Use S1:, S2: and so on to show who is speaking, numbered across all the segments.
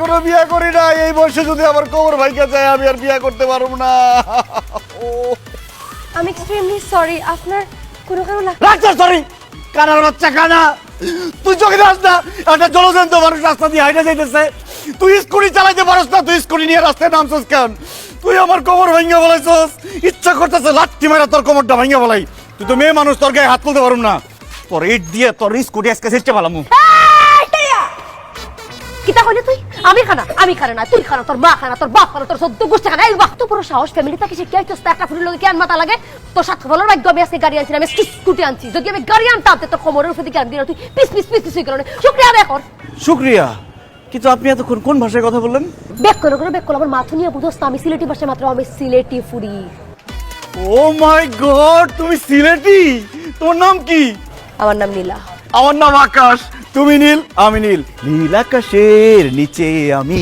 S1: এখনো বিয়ে করি না, এই বয়সে যদি আমার কোমর ভাইকে যায় আমি আর বিয়ে করতে পারবো না।
S2: আমি এক্সট্রিমলি সরি, আপনার কোনো কারণ
S1: রাস্তা সরি, কানার বাচ্চা কানা, তুই চোখে যাস না একটা জলজন্ত মানুষ রাস্তা দিয়ে হাইটে যাইতেছে, তুই স্কুটি চালাইতে পারস না, তুই স্কুটি নিয়ে রাস্তায় নামছস কেন? তুই আমার কোমর ভাঙিয়ে বলাইছস, ইচ্ছা করতেছে লাঠি মারা তোর কোমরটা ভাঙিয়ে বলাই। তুই তো মেয়ে মানুষ, তোর গায়ে হাত তুলতে পারুম না, তোর ইট দিয়ে তোর স্কুটি আজকে ছেড়ে পালামু।
S2: কিতা কইলি তুই? আমি খানা না, তুই খানা, তোর মা খানা, তোর বাপ খানা, তোর সদ্য গোষ্ঠী খানা। এই বাহ, তো পুরো সাহস ফ্যামিলি থেকে শিখে আইছস, একটা ফুলের লগে কেন মাথা লাগে? তোর সাথে বলার ভাগ্য আমি আজকে গাড়ি আনছি, আমি স্কুটি আনছি। যদি আমি গাড়ি আনতাম তোর কোমরের উপর দিকে আনবি না, তুই পিস পিস পিস পিস হয়ে গেল। শুকরিয়া আদায় কর।
S1: শুক্রিয়া, কিন্তু আপনি এতক্ষণ কোন ভাষায় কথা বললেন?
S2: বেক করো আমার মাথা নিয়ে বুঝোস না, আমি সিলেটি ভাষায় মাত্র, আমি সিলেটি ফুরি।
S1: ও মাই গড, তুমি সিলেটি? তোমার নাম কি?
S2: আমার নাম নীলা।
S1: আমার নাম আকাশ। তুমি নীল, আমি নীল। নীল আকাশের নিচে আমি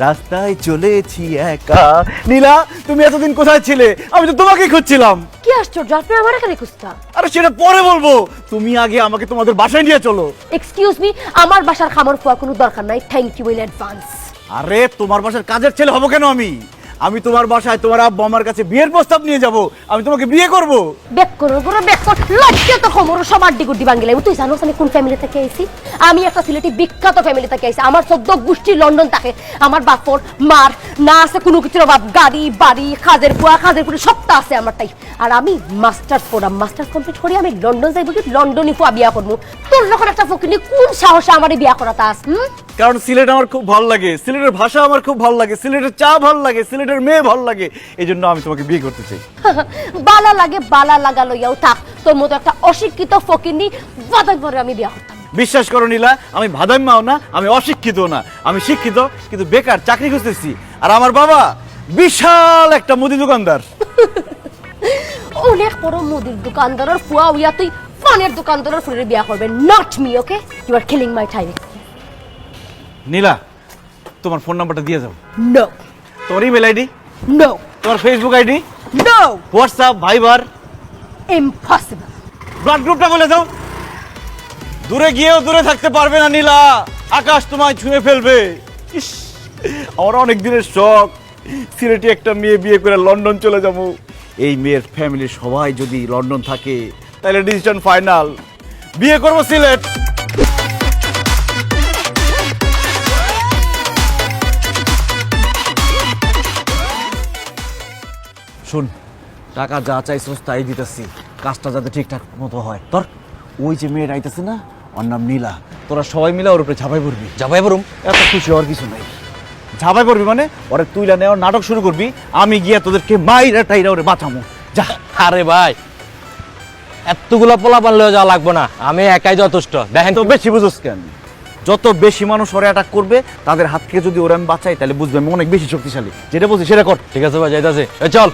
S1: রাস্তায় চলেছি একা। নীলা, তুমি এতদিন কোথায় ছিলে? আমি তো তোমাকেই খুঁজছিলাম।
S2: কি আশ্চর্য, আপনি আমার এখানে খুঁজতা?
S1: আরে সেটা পরে বলবো, তুমি আগে আমাকে তোমাদের বাসায় নিয়ে চলো।
S2: এক্সকিউজ মি, আমার বাসার খামার পোয়া কোনো দরকার নাই, থ্যাংক ইউ ইন অ্যাডভান্স।
S1: আরে তোমার বাসার কাজের ছেলে হবো কেন আমি তোমার বাসায় তোমার আব্বা আমার কাছে বিয়ের প্রস্তাব নিয়ে যাব, আমি তোমাকে বিয়ে করব।
S2: বেক করো লজ্জা তো খমর সবার ডিগুডি বাঙ্গিলে। তুই জানোস আমি কোন ফ্যামিলি থেকে আইছি? আমি একটা সিলেটি বিখ্যাত ফ্যামিলি থেকে আইছি। আমার 14 গোষ্ঠী লন্ডন থাকে। আমার বাপর মার না আছে কোনো কিছুর অভাব, গাড়ি বাড়ি কাজের পুরি সবটা আছে আমারটাই। আর আমি মাস্টার্স কমপ্লিট করি আমি লন্ডন যাইব, কি লন্ডনই ফুয়া বিয়া করবো। তোর যখন একটা ফকিনি কোন সাহসে আমারে বিয়া করাতে আস?
S1: কারণ সিলেট আমার খুব ভালো লাগে, সিলেটের ভাষা আমার খুব ভালো লাগে, সিলেটের চা ভালো লাগে, সিলেটের মেয়ে ভালো লাগে, এই জন্য আমি তোমাকে বিয়ে করতে চাই।
S2: বালা লাগা লইয়াও থাক, তোর মতো একটা অশিক্ষিত ফকিনি বাদাই পরে আমি বিয়া করতাম।
S1: বিশ্বাস করো নীলা, আমি ভাদাইম্মাও না, আমি অশিক্ষিত না, আমি শিক্ষিত কিন্তু বেকার, চাকরি খুঁজতেছি। আর আমার বাবা বিশাল একটা মুদি দোকানদার।
S2: অনেক বড় মুদির দোকানদারের ফুয়া উইয়া তুই পানের দোকানদারের ফুলের বিয়া করবে, not me. Okay, you are killing my time.
S1: Nila, তোমার ফোন নাম্বারটা দিয়ে যাও।
S2: নো।
S1: তোমার ইমেল আইডি?
S2: নো।
S1: তোমার Facebook ID?
S2: No.
S1: WhatsApp, Viber?
S2: Impossible.
S1: Blood গ্রুপটা বলে দাও। দূরে গিয়েও দূরে থাকতে পারবে না নীলা, আকাশ তোমায় ছুঁয়ে ফেলবে। ইস, আমার অনেক দিনের শখ সিলেটি একটা মেয়ে বিয়ে করে লন্ডন চলে যাব। এই মেয়ের ফ্যামিলির সবাই যদি লন্ডন থাকে তাহলে ডিসিশন ফাইনাল, বিয়ে করব সিলেট। শোন, টাকা যা চাইছস তাই দিতেছি, কাজটা যাতে ঠিকঠাক মতো হয়। তোর ওই যে মেয়েটা আইতেছে না, ওর নাম নীলা, তোরা সবাই মিলে ওর উপরে ঝাঁপাই পড়বি।
S3: যাবাই বরুম?
S1: এত খুশি হওয়ার কিছু নাই। ঝাঁপাই পড়বি মানে ওরে তুইলা নেওয়ার নাটক শুরু করবি, আমি গিয়া তোদেরকে মাইরা টাইরা ওরে বাঁচামু। যা।
S3: আরে ভাই, এতগুলা পোলাপান লয়ে যাওয়া লাগবো না, আমি একাই যথেষ্ট। দেখেন
S1: তো বেশি বুঝোস কেন? যত বেশি মানুষ ওরে অ্যাটাক করবে তাদের হাত থেকে যদি ওরে আমি বাঁচাই তাহলে বুঝবে আমি অনেক বেশি শক্তিশালী। যেটা বলছি সেটা কর।
S3: ঠিক আছে ভাই, যাইতাছে। এই চল।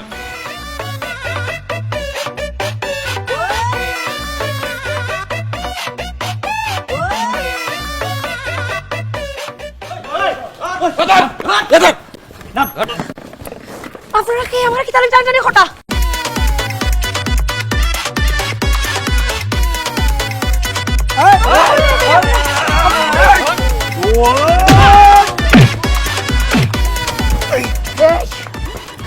S2: আপনারা কি আমরা কি তাহলে জানি খটা?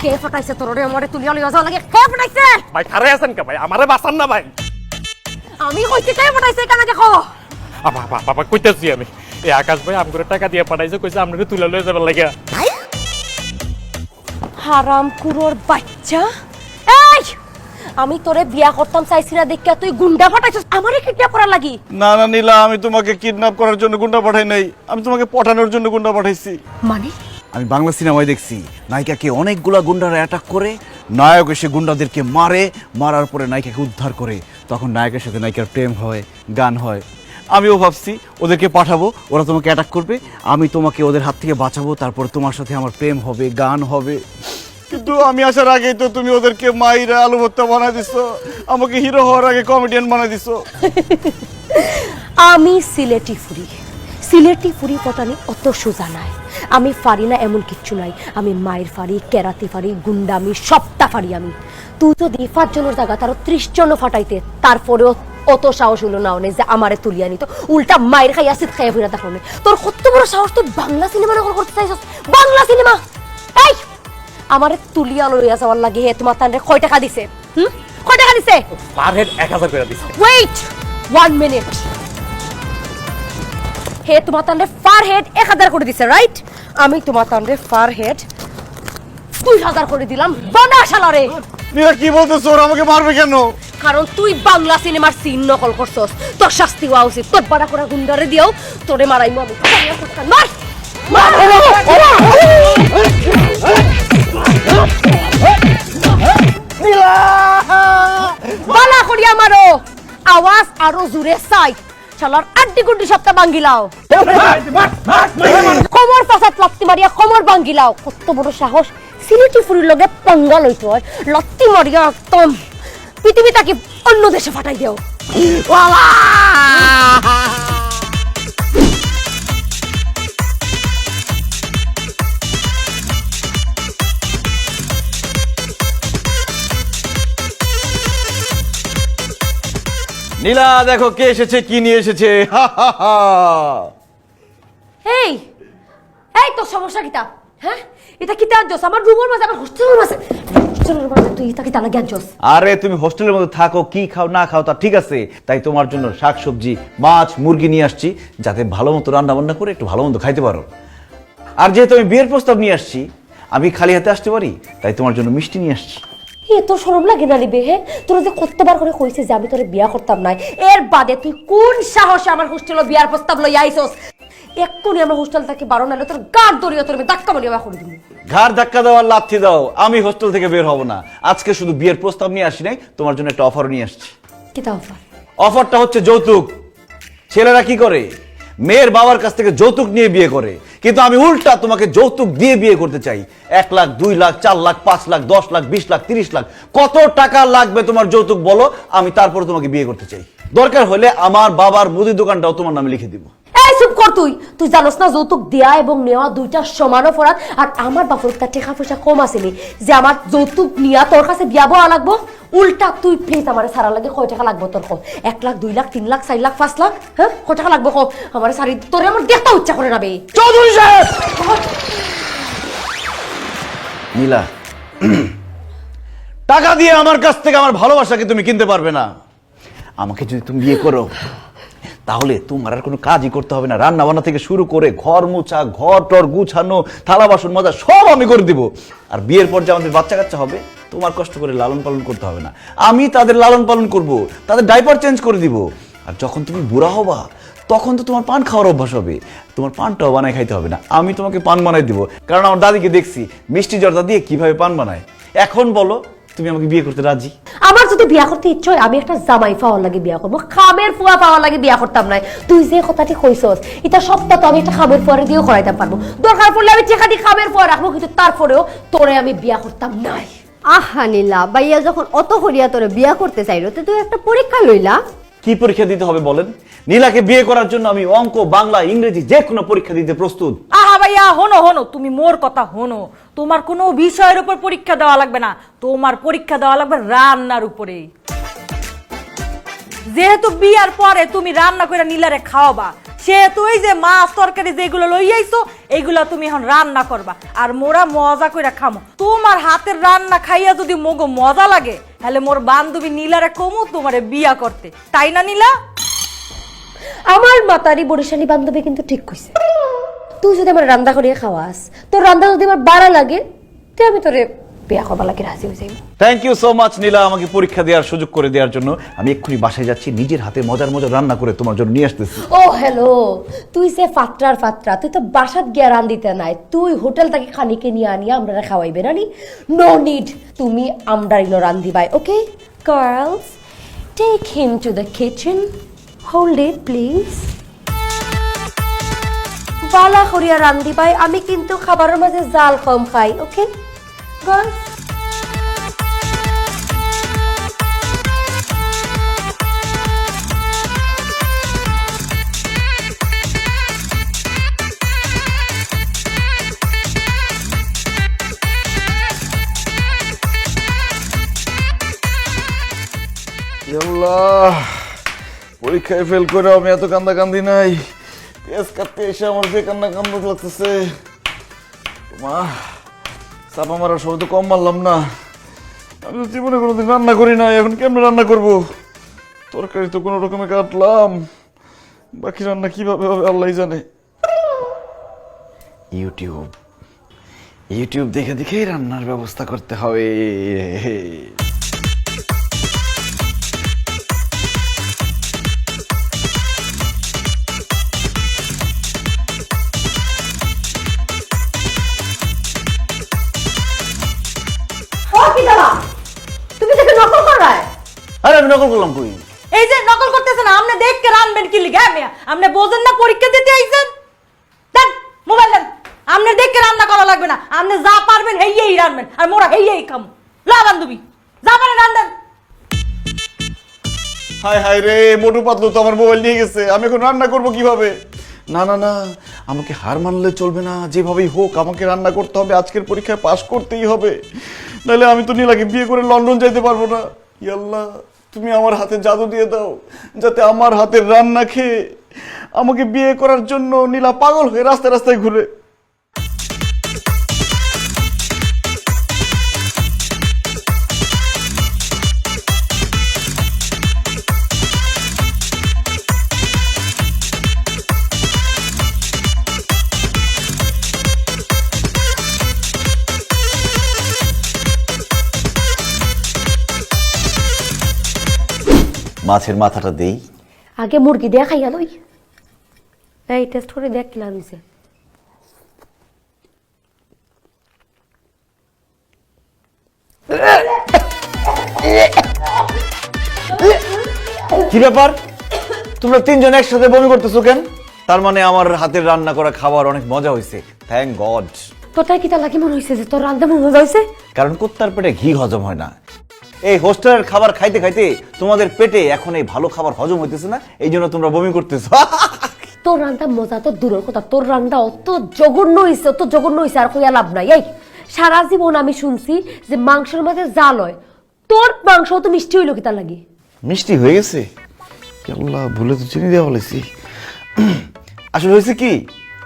S2: কে ফটাইছে তোরে? আমারে তুলিয়া লইয়া যাওয়া লাগে। কে ফটাইছে?
S3: ভাই খারে আছেন কে ভাই? আমারে বাঁচান না ভাই।
S2: আমি কইতে কে ফটাইছে কেন দেখো?
S3: বাবা কইতাছি আমি, এই আকাশ ভাই আমগরে টাকা দিয়ে পাঠাইছে, কইছে আপনাকে তুলে লয়ে যাবার লাগে।
S2: হারাম কুরোর বাচ্চা! এই, আমি তোরে বিয়া করতাম চাইছি না দেখে তুই গুন্ডা পাঠাইছিস আমারে কিডন্যাপ করার লাগি?
S1: না না নীলা, আমি তোমাকে কিডন্যাপ করার জন্য গুন্ডা পাঠাই নাই, আমি তোমাকে পটানোর জন্য গুন্ডা পাঠাইছি।
S2: মানে?
S1: আমি বাংলা সিনেমায় দেখছি নায়িকাকে অনেকগুলা গুন্ডারা অ্যাটাক করে, নায়ক এসে গুন্ডাদেরকে মারার পরে নায়িকাকে উদ্ধার করে, তখন নায়কের সাথে নায়িকার প্রেম হয়, গান হয়। আমিও ভাবছি ওদেরকে পাঠাবো, ওরা তোমাকে অ্যাটাক করবে, আমি তোমাকে ওদের হাত থেকে বাঁচাবো, তারপর তোমার সাথে আমার প্রেম হবে, গান হবে। কিন্তু আমি আসার আগেই তো তুমি ওদেরকে মাইরা আলু ভর্তা বানাই দিছো, আমাকে হিরো হওয়ার আগে কমেডিয়ান বানাই দিছো।
S2: আমি সিলেটি ফুরি পটানি অত সোজা নাই। আমি পারি না এমন কিচ্ছু নাই। আমি মায়ের ফাড়ি, কেরাতি ফাড়ি, গুন্ডামি সবটা ফাড়ি আমি। তুই তো 5 জনের জায়গা তারও 30 জন ফাটাইতে, তারপরেও অত সাহস হলো না অনেক যে আমারে তুলিয়া নিত, উল্টা মায়ের খাইয়া সিট খাইয়া ফিরা দেখো তোর কত বড় সাহস, তুই বাংলা সিনেমা নকল করতে চাইছস? বাংলা সিনেমা এই আমারে তুলিয়া লইয়া যাওয়ার লাগে হে তোমার তানরে কয় টাকা দিছে? কয় টাকা দিছে?
S3: পার হেড 1000 করে দিছে।
S2: ওয়েট 1 মিনিট, হে তোমার তানরে পার হেড 1000 করে দিছে, রাইট? আমি তোমার তানরে পার হেড 2000 করে দিলাম। বানা শালারে,
S1: নীলা কি বলতেছ? ওরা আমাকে মারবে কেন?
S2: কারণ তুই বাংলা সিনেমার সিন নকল করছস, তোর শাস্তি হওয়া উচিত। তোর বাড়া করে গুন্ডারে দিও, তোরে মারাইমু আমি। মার মার বালা করিয়া মারো, আওয়াজ আরো জোরে চাই। শালার আড্ডি গুড্ডি সপ্তাহ ভাঙ্গিলাও, কোমর পাশাত লাত্তি মারিয়া কোমর ভাঙ্গিলাও। কত বড় সাহস, সিলেটি ফুরির লগে পাঙ্গা লইতো, লাত্তি মারিয়া একদম পৃথিবীটাকে অন্য দেশে ফাটাই দেও।
S1: নীলা দেখো কে এসেছে, কি নিয়ে এসেছে।
S2: এই এই তোর সমস্যা কিটা? হ্যাঁ, এটা কিটা আনছস? আমার রুমের মাঝে, আমার হোস্টেলের মাঝে, হোস্টেলের মাঝে তুই এটা কিটা লাগি আনছস?
S1: আরে তুমি হোস্টেলের মধ্যে থাকো, কি খাও না খাও তা ঠিক আছে, তাই তোমার জন্য শাকসবজি, মাছ, মুরগি নিয়ে আসছি, যাতে ভালো মতো রান্না বান্না করে একটু ভালো মতো খাইতে পারো। আর যেহেতু আমি বিয়ের প্রস্তাব নিয়ে আসছি, আমি খালি হাতে আসতে পারি, তাই তোমার জন্য মিষ্টি নিয়ে আসছি।
S2: এ তোর শরম লাগে না নিবে? হে, তোর যে কতবার করে কইছে যে আমি তোরে বিয়া করতাম না, এর বাদে তুই কোন সাহসে আমার হোস্টেলে বিয়ার প্রস্তাব লই আইছস? এক্ষুনি আমার হোস্টেল থেকে বারণ নাইলে তোর গাড় দড়িয়ে তোর আমি ধাক্কা মারিয়া করে দিব।
S1: ঘাড় ধাক্কা দাও আর লাথি দাও, আমি হোস্টেল থেকে বের হব না। আজকে শুধু বিয়ের প্রস্তাব নিয়ে আসি নাই, তোমার জন্য একটা অফারও নিয়ে আসছি।
S2: কি তা অফার?
S1: অফারটা হচ্ছে যৌতুক। ছেলেরা কি করে, মেয়ের বাবার কাছ থেকে যৌতুক নিয়ে বিয়ে করে, কিন্তু আমি উল্টা তোমাকে যৌতুক দিয়ে বিয়ে করতে চাই। 1 লাখ, 2 লাখ, 4 লাখ, 5 লাখ, 10 লাখ, 20 লাখ, 30 লাখ, কত টাকা লাগবে তোমার যৌতুক বলো, আমি তারপরে তোমাকে বিয়ে করতে চাই। দরকার হলে আমার বাবার মুদির দোকানটাও তোমার নামে লিখে দিব।
S2: এই চুপ কর তুই। তুই জানোস না যৌতুক দেয়া এবং নেওয়া দুইটা সমান অপরাধ? আর আমার বাপর একটা টাকা পয়সা কম আসেনি যে আমার যৌতুক নিয়া তোর কাছে বিয়া বয়া লাগবো। উল্টা তুই প্লিজ আমার সারা লাগে কয় টাকা লাগবো তোর? কম 1 লাখ, 2 লাখ, 3 লাখ, 4 লাখ, 5 লাখ, হ্যাঁ কয় টাকা লাগবো? কম আমার সারি তোরে আমার দেখতে ইচ্ছা করে যাবে।
S1: চৌধুরী সাহেব! নীলা, টাকা দিয়ে আমার কাছ থেকে আমার ভালোবাসাকে তুমি কিনতে পারবে না। আমাকে যদি তুমি বিয়ে করো, তাহলে তোমার আর কোনো কাজই করতে হবে না। রান্না বান্না থেকে শুরু করে ঘর মোছা, ঘর টর গুছানো, থালা বাসন মাজা সব আমি করে দিব। আর বিয়ের পর যে আমাদের বাচ্চা কাচ্চা হবে, তোমার কষ্ট করে লালন পালন করতে হবে না, আমি তাদের লালন পালন করব, তাদের ডাইপার চেঞ্জ করে দিব। আর যখন তুমি বুড়া হবা, তখন তো তোমার পান খাওয়ার অভ্যাস হবে, তোমার পানটাও বানায় খাইতে হবে না, আমি তোমাকে পান বানাই দিব। কারণ আমার দাদিকে দেখছি মিষ্টি জর্দা দিয়ে কিভাবে পান বানায়। এখন বলো, তুমি আমাকে বিয়ে করতে রাজি?
S2: আমার যদি বিয়া করতে ইচ্ছে হয়, আমি একটা জামাই পাওয়ার লাগে বিয়া করবো, খামের ফুয়া পাওয়ার লাগে বিয়া করতাম না। তুই যে কথাটি কইছস, এটা সপ্তাহ তো আমি একটা খামের ফুয়ারে দিয়েও করাইতে পারবো। দরকার পড়লে আমি চেকাটি খামের ফুয়া রাখবো, কিন্তু তারপরেও তোরে আমি বিয়া করতাম নাই।
S4: আহা নীলা, ভাইয়া যখন অত করিয়া তোরে বিয়া করতে চাইলো, তো তুই একটা পরীক্ষা লইলা।
S1: কি পরীক্ষা দিতে হবে বলেন? নীলাকে বিয়ে করার জন্য আমি অঙ্ক, বাংলা, ইংরেজি যে কোনো পরীক্ষা দিতে প্রস্তুত।
S5: আহা ভাইয়া, হনো হনো, তুমি মোর কথা হনো। তোমার কোনো বিষয়ের উপর পরীক্ষা দেওয়া লাগবে না, তোমার পরীক্ষা দেওয়া লাগবে রান্নার উপরে। যেহেতু বিয়ার পরে তুমি রান্না করে নীলারে খাওয়াবা, সেহেতু এই যে মাছ তরকারি যেগুলো লই আইছো, এইগুলো তুমি এখন রান্না করবা, আর মোরা মজা করে খামো। তোমার হাতের রান্না খাইয়া যদি মোগো মজা লাগে, তাহলে মোর বান্ধবী নীলারে কমু তোমারে বিয়া করতে, তাই না নীলা?
S2: আমার মাতারি বরিশালী বান্ধবী কিন্তু ঠিক কইছে। তুই যদি আমার রান্না করিয়া খাওয়াস, তোর রান্না যদি আমার বাড়া লাগে, তো আমি তোরে বিয়া করবার লাগে রাজি হয়ে যাই।
S1: থ্যাংক ইউ সো মাচ নীলা, আমাকে পরীক্ষা দেওয়ার সুযোগ করে দেওয়ার জন্য। আমি এক্ষুনি বাসায় যাচ্ছি, নিজের হাতে মজার মজার রান্না করে তোমার জন্য নিয়ে আসতেছি।
S2: ও হ্যালো, তুই সে ফাত্রার ফাত্রা, তুই তো বাসাত গিয়া রান দিতে নাই, তুই হোটেল থেকে খানিকে নিয়ে আনিয়া আমরা খাওয়াইবে রানি। নো নিড, তুমি আমরা রান দিবাই। Okay girls, take him to the kitchen, hold it please. বালা করিয়া রান দিবাই, আমি কিন্তু খাবারের মাঝে জাল কম খাই। ওকে গার্লস?
S1: আল্লাহ, পরীক্ষায় ফেল করে আমি এত কান্দা কান্দি নাই, পেঁয়াজ কাটতে এসে আমার যে কান্না কান্দা লাগতেছে। মা, চাপা মারার সময় তো কম মারলাম না। আমি তো জীবনে কোনোদিন রান্না করি নাই, এখন কেমনে রান্না করব? তরকারি তো কোনো রকমে কাটলাম, বাকি রান্না কিভাবে হবে আল্লাহ জানে। ইউটিউব দেখে দেখে রান্নার ব্যবস্থা করতে হবে।
S2: ও কি দাদা, তুমি দেখে নকল করায়?
S1: আরে আমি নকল করলাম কই?
S5: এই যে নকল করতেছেন আপনি, দেখকে রানবেন কি লিগা মিয়া? আপনি বোঝেন না পরীক্ষা দিতে আইছেন? দেন মোবাইল দেন, আপনি দেখকে রান্না করা লাগবে না, আপনি যা পারবেন হেইয়েই রানবেন, আর মোরা হেইয়েই খাম। লা বান্ধবী যা পারেন রান্ধেন।
S1: হায় হায় রে, মোটু পাতলু তো আমার মোবাইল নিয়ে গেছে, আমি এখন রান্না করব কিভাবে? না না না, আমাকে হার মানলে চলবে না, যেভাবেই হোক আমাকে রান্না করতে হবে, আজকের পরীক্ষায় পাশ করতেই হবে, নাহলে আমি তো নীলাকে বিয়ে করে লন্ডন যাইতে পারবো না। ইয়া আল্লাহ, তুমি আমার হাতে জাদু দিয়ে দাও, যাতে আমার হাতের রান্না খেয়ে আমাকে বিয়ে করার জন্য নীলা পাগল হয়ে রাস্তায় রাস্তায় ঘুরে। মাছের মাথাটা দেই।
S2: আগে মুরগি দিয়ে খাইয়া লই। এই টেস্ট করে দেখ কি লাগছে।
S1: কি ব্যাপার, তোমরা তিনজন একসাথে বমি করতেছো কেন? তার মানে আমার হাতের রান্না করা খাবার অনেক মজা হয়েছে, থ্যাংক গড।
S2: তোর কি তা লাগি মনে হইছে যে তোর রান্না মজা হইছে?
S1: কারণ কুত্তার পেটে ঘি হজম হয় না। এই হোস্টেলের খাবার খাইতে খাইতে তোমাদের পেটে এখন এই ভালো খাবার হজম হইতেছে না, এই জন্য তোমরা বমি করতেছো।
S2: তোর রান্না মজা তো দূরের কথা, তোর রান্না অত জঘন্য হইছে, অত জঘন্য হইছে আর কইয়া লাভ নাই। এই সারা জীবন আমি শুনছি যে মাংসের মধ্যে জাল হয়, তোর মাংস তো মিষ্টি হইলো কি তার লাগি?
S1: মিষ্টি হয়ে গেছে? আল্লাহ, ভুলে তো চিনি দেওয়া বলেছি। আসলে হয়েছে কি,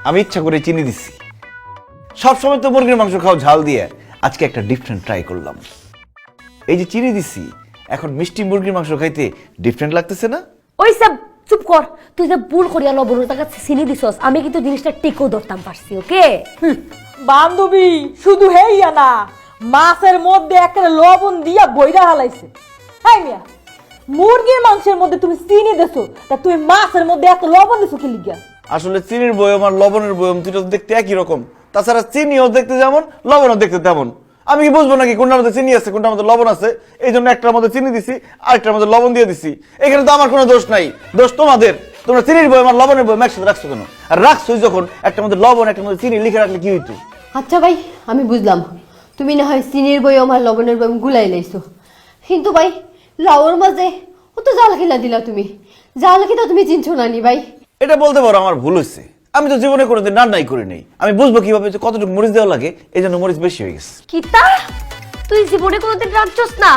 S1: আমি ইচ্ছা করে চিনি দিচ্ছি। সবসময় তো মুরগির মাংস খাও ঝাল দিয়ে, আজকে একটা ডিফারেন্ট ট্রাই করলাম। এই যে চিনি দিচ্ছি, এখন মিষ্টি মুরগির মাংস খাইতে ডিফারেন্ট লাগতেছে না?
S2: ওই সব চুপ কর, তুই যে ভুল করিয়া লবণের টাকা চিনি দিছস, আমি কিন্তু জিনিসটা টিকো ধরতাম পারছি। ওকে
S5: বান্ধবী শুধু হেইয়া না, মাছের মধ্যে একটা লবণ দিয়া বইরা হালাইছে। হাই মিয়া, মুরগির মাংসের মধ্যে তুমি চিনি দেছো, তা তুমি মাছের মধ্যে এত লবণ দিছো কি লিগা?
S1: আসলে চিনির বয়ম আর লবণের বয়ম দুটো দেখতে একই রকম, তাছাড়া চিনিও দেখতে যেমন লবণও দেখতে তেমন। আমি কি বুঝবো নাকি কোনটার মধ্যে চিনি আছে কোনটার মধ্যে লবণ আছে? এই জন্য একটার মধ্যে চিনি দিছি, আরেকটার মধ্যে লবণ দিয়ে দিছি। এখানে তো আমার কোনো দোষ নাই, দোষ তোমাদের। তোমরা চিনির বয়ম আর লবণের বয়ম একসাথে রাখছো কেন? আর রাখছোই যখন, একটার মধ্যে লবণ একটার মধ্যে চিনি লিখে রাখলে কি হইতো?
S4: আচ্ছা ভাই, আমি বুঝলাম তুমি না হয় চিনির বয়ম আর লবণের বয়ম গুলাই লাইছো, কিন্তু ভাই লাউর মাঝে ও তো জাল খেলা দিলা তুমি, জাল খেতে তুমি চিনছো না নি ভাই?
S1: এটা বলতে পারো আমার ভুল হয়েছে, আমি তো জীবনে কোনোদিন রান্নাই করি নাই, আমি বুঝবো কিভাবে যে কতটুকু মরিচ দেওয়া লাগে, এই জন্য মরিচ বেশি হয়ে গেছে।
S2: কিতা তুই জীবনে কোনোদিন রাঁধছস না?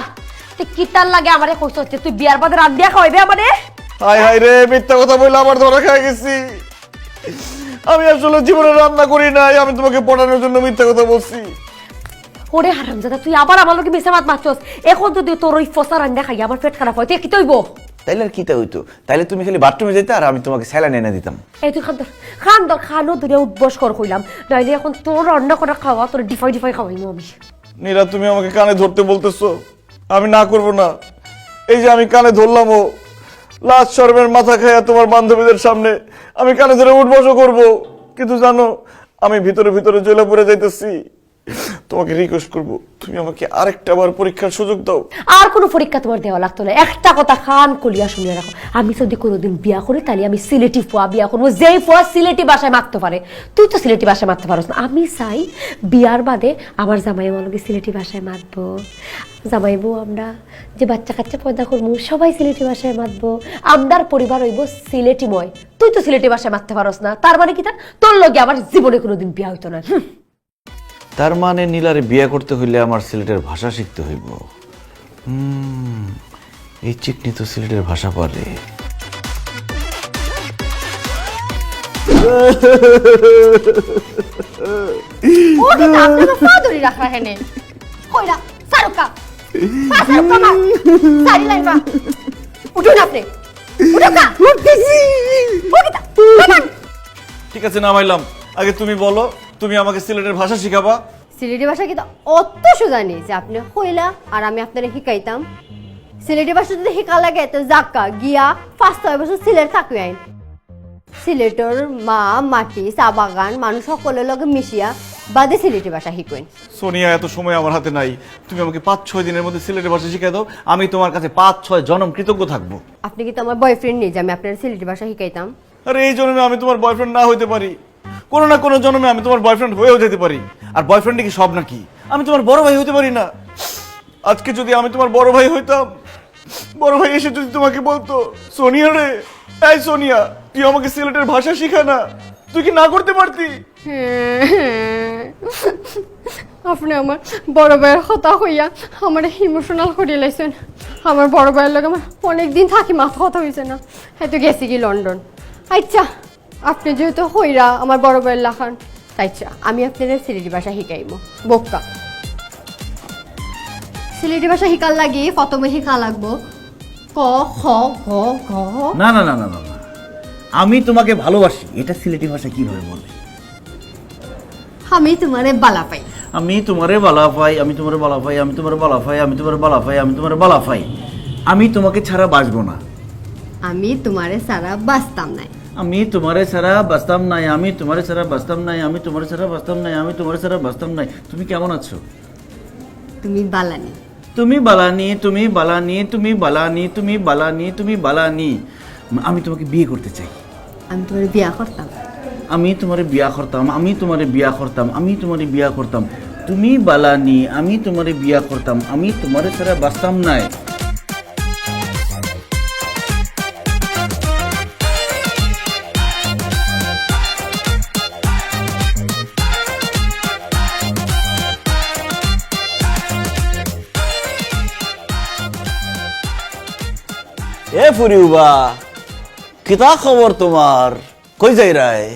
S2: তুই কিতার লাগে আমারে কইছ যে তুই বিয়ার বাদে রাঁধ দিয়া খাওয়াইবে আমারে?
S1: হায় হায় রে, মিথ্যা কথা বলে আবার ধরা খেয়ে গেছি। আমি আসলে জীবনে রান্না করি নাই, আমি তোমাকে পড়ানোর জন্য মিথ্যা কথা বলছি।
S2: ওরে হারামজাদা, তুই আবার আমার লগে মিছা মাত মারছস। এখন যদি তোর ওই ফসা রান্না খাই আমার পেট খারাপ হয়, তুই কি তৈব?
S1: তাইলে আর কিটা হইতো? তাইলে তুমি খালি বাথরুমে যেতে আর আমি তোমাকে স্যালাইন এনে দিতাম।
S2: এই তুই খান দর খানো ধরে উদ্বস কর কইলাম, নাইলে এখন তোর রান্না করা খাওয়া তোর ডিফাই ডিফাই খাওয়াইমু আমি।
S1: নীরা, তুমি আমাকে কানে ধরতে বলতেছো, আমি না করব না। এই যে আমি কানে ধরলাম, ও লাস্ট শর্মের মাথা খাইয়া তোমার বান্ধবীদের সামনে আমি কানে ধরে উঠবসও করব, কিন্তু জানো আমি ভিতরে ভিতরে জ্বলে পড়ে যাইতেছি। তোমাকে রিকোয়েস্ট করব, তুমি আমাকে আরেকটা বার পরীক্ষার সুযোগ দাও।
S2: আর কোনো পরীক্ষা তোমার দেওয়া লাগতো না। একটা কথা খান কলিয়া শুনে রাখো, আমি যদি কোনোদিন বিয়া করি তাহলে আমি সিলেটি ফোয়া বিয়া করবো, যেই ফোয়া সিলেটি ভাষায় মারতে পারে। তুই তো সিলেটি ভাষায় মারতে পারস না, আমি চাই বিয়ার বাদে আমার জামাই আমাকে সিলেটি ভাষায় মারবো, জামাইবো আমরা যে বাচ্চা কাচ্চা পয়দা করবো সবাই সিলেটি ভাষায় মারবো, আমরার পরিবার হইব সিলেটিময়। তুই তো সিলেটি ভাষায় মারতে পারস না, তার মানে কি তোর লগে আমার জীবনে কোনোদিন বিয়া হইতো না।
S1: তার মানে নীলারে বিয়ে করতে হইলে আমার সিলেটের ভাষা শিখতে হইব। এই চিকনি তো সিলেটের ভাষা পারে।
S4: ও কিন্তু আপনি আমার পা ধরে রাখা হেনে কইরা সারুকা সারুকা মা সারি লাইন মা উঠুন আপনি উঠুকা উঠতেছি উঠতা
S1: ঠিক আছে নামাইলাম, আগে তুমি বলো, তুমি আমাকে সিলেটের ভাষা শিখাবা?
S4: সিলেটি ভাষা কিন্তু অত সোজা নেই যে আপনি কইলা আর আমি আপনারে শিখাইতাম। সিলেটি ভাষা যদি শিকা লাগে তো জাক্কা গিয়া 5-6 বছর সিলেট থাকবে আইন। সিলেটর মা মাটি চা বাগান মানুষ সকলের লগে মিশিয়া বাদে সিলেটি ভাষা শিখবেন।
S1: সোনিয়া, এত সময় আমার হাতে নাই, তুমি আমাকে 5-6 দিনের মধ্যে সিলেটের ভাষা শিখাই দাও, আমি তোমার কাছে 5-6 জনম কৃতজ্ঞ থাকবো।
S4: আপনি কি তো আমার বয়ফ্রেন্ড নেই যে আমি আপনার সিলেটি ভাষা শিখাইতাম?
S1: আরে এই জন্মে আমি তোমার বয়ফ্রেন্ড না হইতে পারি, কোনো না কোনো জন্মে আমি তোমার বয়ফ্রেন্ড হয়েও যেতে পারি। আর বয়ফ্রেন্ড কি সব নাকি? আমি তোমার বড় ভাই হইতে পারি না? আজকে যদি আমি তোমার বড় ভাই হইতাম, বড় ভাই এসে যদি তোমাকে বলতো, সোনিয়া রে, এই সোনিয়া, তুই আমাকে সিলেটের ভাষা শিখা না, তুই কি না করতে পারতি?
S4: আপনি আমার বড় ভাইয়ের কথা হইয়া আমার ইমোশনাল করিয়ে লাইছেন। আমার বড় ভাইয়ের লগে আমার অনেকদিন থাকি মাথা কথা হয়েছে না, হয়তো গেছি কি লন্ডন। আচ্ছা আপনি যেহেতু হইরা আমার বড় ভাইয়ের লাখান, আচ্ছা আমি আপনার সিলেটি ভাষা শিখাইব। বোকা সিলেটি ভাষা শিকার লাগি প্রথমে শিখা লাগবো ক খ গ ঘ।
S1: না না না না না না, আমি তোমাকে ভালোবাসি এটা সিলেটি ভাষা কিভাবে বলে?
S4: আমি তোমারে বালা পাই।
S1: আমি তোমারে বালা পাই, আমি তোমারে বালা পাই, আমি তোমারে বালা পাই, আমি তোমারে বালা পাই, আমি তোমারে বালা পাই। আমি তোমাকে ছাড়া বাঁচবো না।
S4: আমি তোমারে সারা বাঁচতাম নাই।
S1: আমি তোমারে ছাড়া বাঁচতাম নাই, আমি তোমারে ছাড়া বাঁচতাম নাই, আমি তোমারে ছাড়া বাঁচতাম নাই, আমি তোমারে ছাড়া বাঁচতাম নাই। তুমি কেমন আছো?
S4: তুমি বালানি।
S1: তুমি বালানি, তুমি বালানি, তুমি বালানি, তুমি বালানি, তুমি বালানি। আমি তোমাকে বিয়ে করতে চাই।
S4: আমি তোমার বিয়া করতাম।
S1: আমি তোমারে বিয়া করতাম, আমি তোমারে বিয়া করতাম, আমি তোমারে বিয়া করতাম। তুমি বালানি, আমি তোমারে বিয়া করতাম, আমি তোমারে ছাড়া বাঁচতাম নাই। এ ফুরিউবা, কিতা খবর তোমার? কই যাই রায়?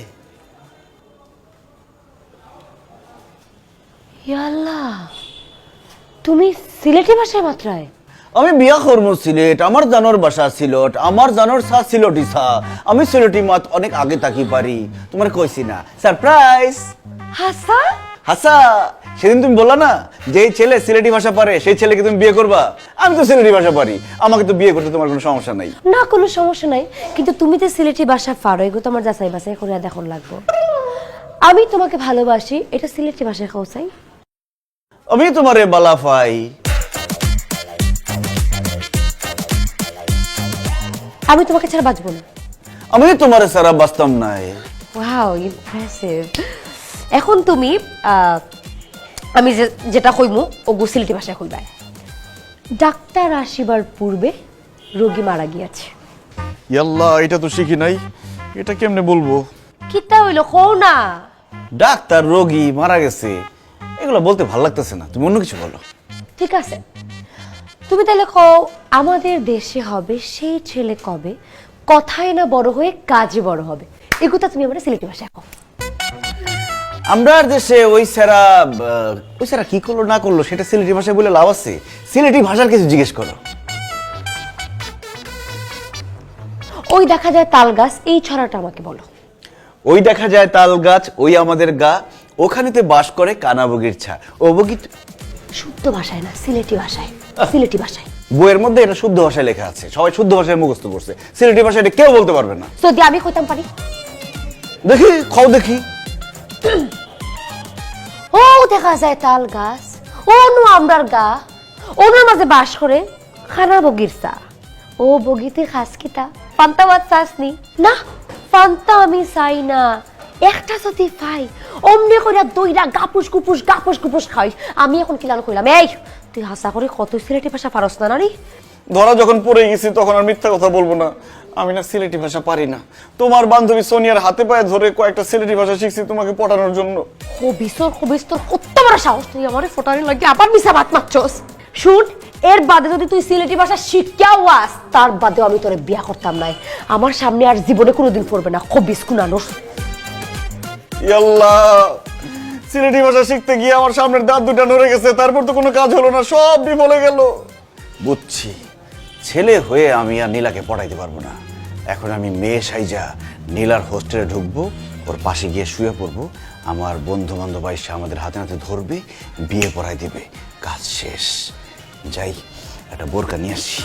S2: ইয়াল্লাহ, তুমি সিলেটি ভাষায় মাত্রায়?
S1: আমি বিয়া করবো সিলেট, আমার জানোর বাসা সিলেট, আমার জানোর সা সিলেটি সা। আমি সিলেটি মাত অনেক আগে তাকি পারি, তোমার কইছি না? সারপ্রাইজ।
S2: হাসা
S1: হাসা, সেদিন তুমি বললা না যে এই ছেলে সিলেটি ভাষা পারে, সেই ছেলেকে তুমি বিয়ে করবা। আমি তো সিলেটি ভাষা পারি, আমাকে তো বিয়ে করতে তোমার কোনো সমস্যা নাই।
S2: না, কোনো সমস্যা নাই, কিন্তু তুমি তো সিলেটি ভাষা পারো, এগুলো তোমার যাচাই বাছাই করে দেখুন লাগবো। আমি তোমাকে ভালোবাসি এটা সিলেটি ভাষায় কৌসাই।
S1: আমি তোমারে বালা পাই।
S2: আমি তোমাকে ছাড়া বাঁচবো না।
S1: আমি তোমারে সারা বাঁচতাম নাই।
S2: Wow, impressive. এখন তুমি আমি যেটা কইমু ওগু সিলেটি ভাষায় কইবা। ডাক্তার আসিবার পূর্বে রোগী মারা গিয়েছে।
S1: ইয়াল্লাহ, এটা তো শিখি নাই, এটা কেমনে বলবো?
S2: কিতা হইলো কও না।
S1: ডাক্তার রোগী মারা গেছে, এগুলো বলতে ভালো লাগতেছে না, তুমি অন্য কিছু বলো।
S2: ঠিক আছে, তুমি তাহলে কও আমাদের দেশে হবে সেই ছেলে কবে, কথায় না বড় হয়ে কাজে বড় হবে। এগুলো তুমি আমার সিলেটি ভাষায় কও।
S1: আমরা দেশে ওই স্যারা কি করলো না করলো সেটা সিলেটি ভাষায় বলে লাভ আছে? সিলেটি ভাষার কিছু জিজ্ঞেস করো।
S2: ওই দেখা যায় তাল গাছ, এই ছড়াটা আমাকে বলো।
S1: ওই দেখা যায় তাল গাছ, ওই আমাদের গা, ওখানেতে বাস করে কানাবগির ছা। ও বগি
S2: শুদ্ধ ভাষায় না, সিলেটি ভাষায়। সিলেটি ভাষায়
S1: বইয়ের মধ্যে এটা শুদ্ধ ভাষায় লেখা আছে, সবাই শুদ্ধ ভাষায় মুখস্থ করছে, সিলেটি ভাষায় এটা কেউ বলতে পারবে না।
S2: যদি আমি কইতাম পারি।
S1: দেখি খাও দেখি।
S2: ও দেখা যায় তাল গাছ, অনু আমরার গা, অনুর মাঝে বাস করে খানা বগির চা। ও বগিতে খাস কিতা পান্তা ভাত চাসনি না? পান্তা আমি চাই না, একটা যদি পাই অমনি কইরা দইরা গাপুস গুপুস খাই। আমি এখন কিলান কইলাম, এই তুই হাসা করে কত সিলেটি ভাষা পারস না নারী?
S1: ধরা যখন পড়ে গেছি তখন আর মিথ্যা কথা বলবো না, আমি না সিলেটি ভাষা পারি না। তোমার বান্ধবী সোনিয়ার হাতে পায়ে ধরে কয়েকটা সিলেটি ভাষা শিখছি তোমাকে পটানোর জন্য।
S2: খবিস্তর কত বড় সাহস, তুই আমারে ফটানি লাগে আবার মিছা ভাত মারছস। শুন, এর বাদে যদি তুই সিলেটি ভাষা শিখিয়াও আস, তার বাদেও আমি তোরে বিয়া করতাম নাই। আমার সামনে আর জীবনে কোনোদিন পড়বে না খবিস কুনানোর।
S1: ইয়াল্লাহ, সিলেটি ভাষা শিখতে গিয়ে আমার সামনের দাঁত দুটা নড়ে গেছে, তারপর তো কোনো কাজ হলো না, সব বিফলে গেল। বুঝছি, ছেলে হয়ে আমি আর নীলাকে পড়াইতে পারবো না। এখন আমি মেয়ে সাইজা নীলার হোস্টেলে ঢুকবো, ওর পাশে গিয়ে শুয়ে পড়বো, আমার বন্ধু বান্ধব এসে আমাদের হাতে হাতে ধরবে, বিয়ে পড়াই দিবে, কাজ শেষ। যাই, একটা বোরকা নিয়ে আসছি।